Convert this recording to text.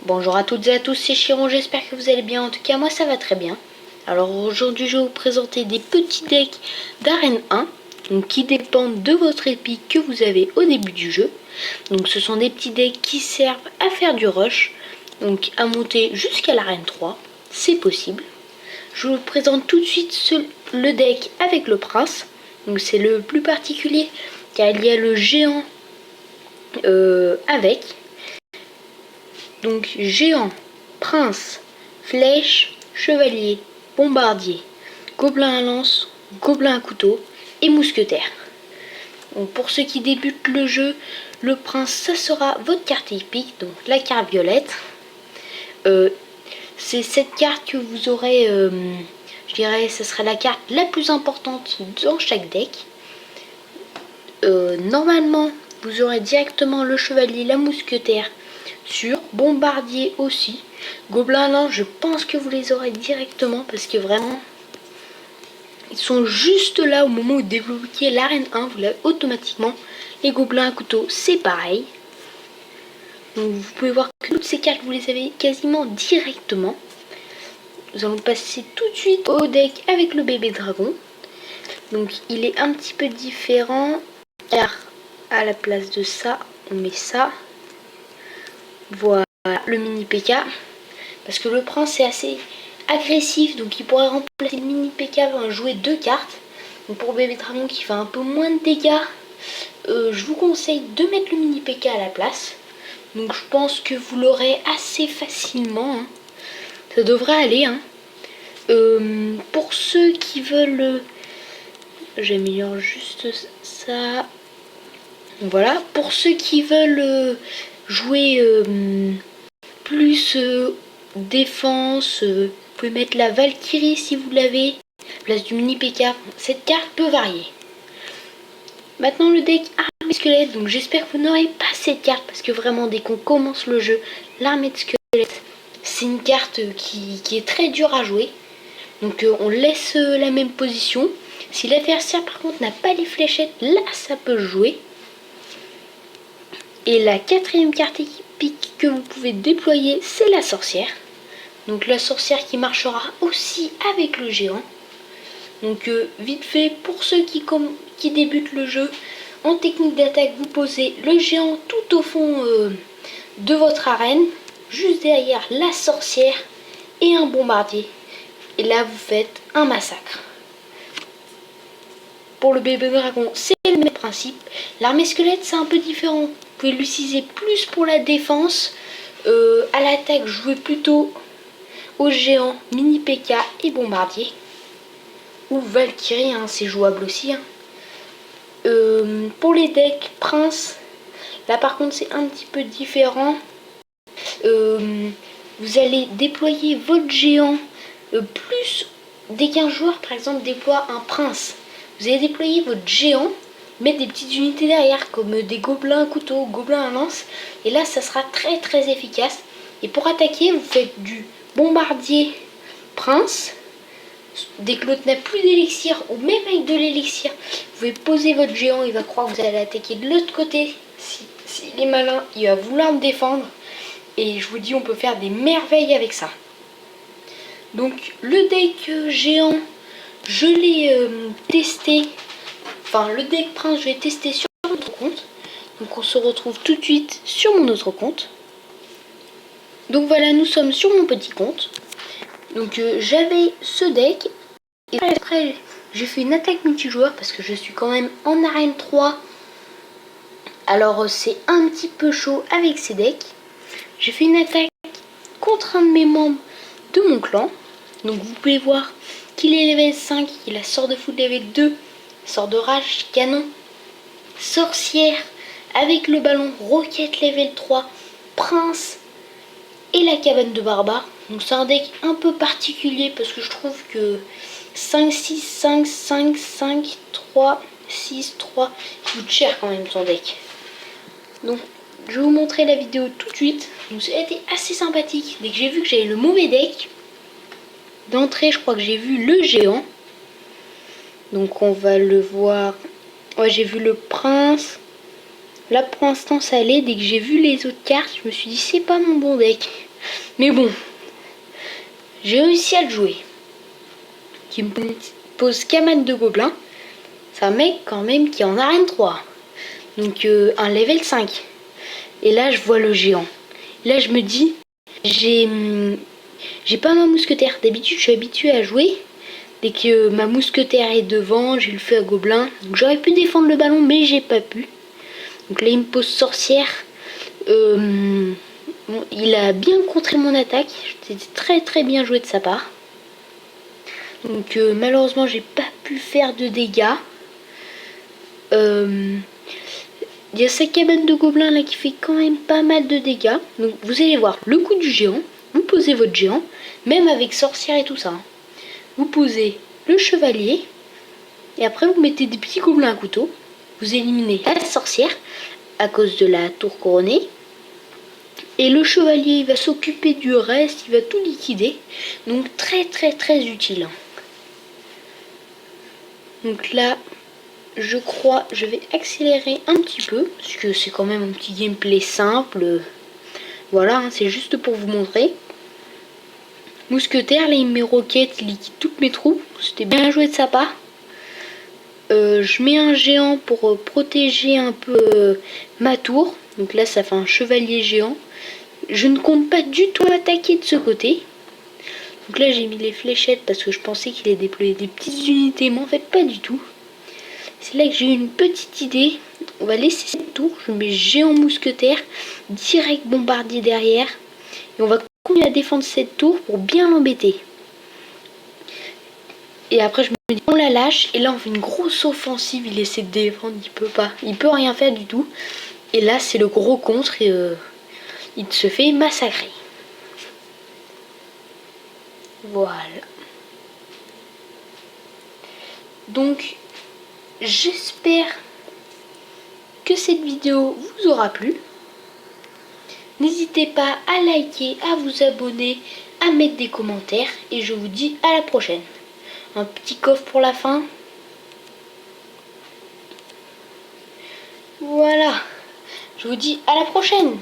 Bonjour à toutes et à tous, c'est Chiron, j'espère que vous allez bien. En tout cas, moi ça va très bien. Alors aujourd'hui, je vais vous présenter des petits decks d'arène 1, donc qui dépendent de votre épique que vous avez au début du jeu. Donc ce sont des petits decks qui servent à faire du rush, donc à monter jusqu'à l'arène 3, c'est possible. Je vous présente tout de suite le deck avec le prince. Donc c'est le plus particulier car il y a le géant avec. Donc géant, prince, flèche, chevalier, bombardier, gobelin à lance, gobelin à couteau et mousquetaire. Donc pour ceux qui débutent le jeu, le prince ça sera votre carte épique, donc la carte violette. C'est cette carte que vous aurez, je dirais, ce sera la carte la plus importante dans chaque deck. Normalement, vous aurez directement le chevalier, la mousquetaire sur bombardier aussi. Gobelin lance, je pense que vous les aurez directement parce que vraiment, ils sont juste là au moment où vous débloquez l'arène 1, vous l'avez automatiquement. Les gobelins à couteau, c'est pareil. Donc vous pouvez voir que toutes ces cartes, vous les avez quasiment directement. Nous allons passer tout de suite au deck avec le bébé dragon. Donc il est un petit peu différent car à la place de ça, on met ça. Voilà le mini PK. Parce que le prince est assez agressif, donc il pourrait remplacer le mini PK en jouer 2 cartes. Donc pour bébé dragon qui fait un peu moins de dégâts, je vous conseille de mettre le mini PK à la place. Donc je pense que vous l'aurez assez facilement. Hein. Ça devrait aller. Hein. Pour ceux qui veulent... J'améliore juste ça. Voilà. Pour ceux qui veulent jouer plus défense, vous pouvez mettre la Valkyrie si vous l'avez. Place du mini PK. Cette carte peut varier. Maintenant le deck armée squelette. Donc j'espère que vous n'aurez pas cette carte. Parce que vraiment dès qu'on commence le jeu, l'armée de squelette, c'est une carte qui est très dure à jouer. Donc on laisse la même position. Si l'adversaire par contre n'a pas les fléchettes, là ça peut jouer. Et la quatrième carte épique que vous pouvez déployer, c'est la sorcière. Donc la sorcière qui marchera aussi avec le géant. Donc vite fait, pour ceux qui débutent le jeu, en technique d'attaque, vous posez le géant tout au fond de votre arène. Juste derrière la sorcière et un bombardier. Et là vous faites un massacre. Pour le bébé dragon, c'est le même principe. L'armée squelette, c'est un peu différent. Vous pouvez l'utiliser plus pour la défense. À l'attaque, jouez plutôt au géant, mini PK et bombardier. Ou Valkyrie, hein, c'est jouable aussi. Hein. Pour les decks prince, là par contre c'est un petit peu différent. Vous allez déployer votre géant plus dès qu'un joueur par exemple déploie un prince. Vous allez déployer votre géant, mettre des petites unités derrière comme des gobelins à couteau, gobelins à lance. Et là ça sera très très efficace. Et pour attaquer vous faites du bombardier prince. Dès que l'autre n'a plus d'élixir ou même avec de l'élixir, vous pouvez poser votre géant, il va croire que vous allez attaquer de l'autre côté. S'il est malin, il va vouloir me défendre. Et je vous dis, on peut faire des merveilles avec ça. Donc le deck géant, je l'ai testé. Enfin le deck prince, je l'ai testé sur mon autre compte. Donc on se retrouve tout de suite sur mon autre compte. Donc voilà, nous sommes sur mon petit compte. Donc j'avais ce deck. Et après j'ai fait une attaque multijoueur parce que je suis quand même en arène 3. Alors c'est un petit peu chaud avec ces decks. J'ai fait une attaque contre un de mes membres de mon clan. Donc vous pouvez voir qu'il est level 5, qu'il a sort de foot level 2, sort de rage, canon, sorcière avec le ballon, roquette level 3, prince et la cabane de barbare. Donc c'est un deck un peu particulier parce que je trouve que 5, 6, 5, 5, 5, 3, 6, 3, il coûte cher quand même son deck. Donc je vais vous montrer la vidéo tout de suite. Donc ça a été assez sympathique. Dès que j'ai vu que j'avais le mauvais deck, d'entrée je crois que j'ai vu le géant. Donc on va le voir. Ouais, j'ai vu le prince, Là pour l'instant ça allait, dès que j'ai vu les autres cartes, je me suis dit c'est pas mon bon deck. Mais bon, j'ai réussi à le jouer. Qui me pose Kamad de Gobelin. C'est un mec quand même qui est en arène 3. Donc un level 5. Et là je vois le géant. Là je me dis, j'ai pas ma mousquetaire. D'habitude je suis habituée à jouer. Dès que ma mousquetaire est devant, j'ai le feu à gobelin. Donc j'aurais pu défendre le ballon mais j'ai pas pu. Donc là il me pose sorcière. Bon, il a bien contré mon attaque. C'était très très bien joué de sa part. Donc malheureusement j'ai pas pu faire de dégâts. Il y a sa cabane de gobelins là qui fait quand même pas mal de dégâts. Donc vous allez voir le coup du géant. Vous posez votre géant, même avec sorcière et tout ça. Vous posez le chevalier. Et après vous mettez des petits gobelins à couteau. Vous éliminez la sorcière à cause de la tour couronnée. Et le chevalier il va s'occuper du reste, il va tout liquider. Donc très très très utile. Donc là, je crois, je vais accélérer un petit peu. Parce que c'est quand même un petit gameplay simple. Voilà, hein, c'est juste pour vous montrer. Mousquetaire, là il met roquette, il liquide toutes mes troupes. C'était bien joué de sa part. Je mets un géant pour protéger un peu ma tour. Donc là ça fait un chevalier géant. Je ne compte pas du tout attaquer de ce côté. Donc là j'ai mis les fléchettes parce que je pensais qu'il allait déployer des petites unités. Mais en fait pas du tout. C'est là que j'ai eu une petite idée. On va laisser cette tour. Je mets géant mousquetaire. Direct bombardier derrière. Et on va continuer à défendre cette tour pour bien l'embêter. Et après je me dis on la lâche. Et là on fait une grosse offensive. Il essaie de défendre. Il peut pas. Il peut rien faire du tout. Et là c'est le gros contre. Et il se fait massacrer. Voilà. Donc j'espère que cette vidéo vous aura plu. N'hésitez pas à liker, à vous abonner, à mettre des commentaires. Et je vous dis à la prochaine. Un petit coffre pour la fin. Voilà. Je vous dis à la prochaine.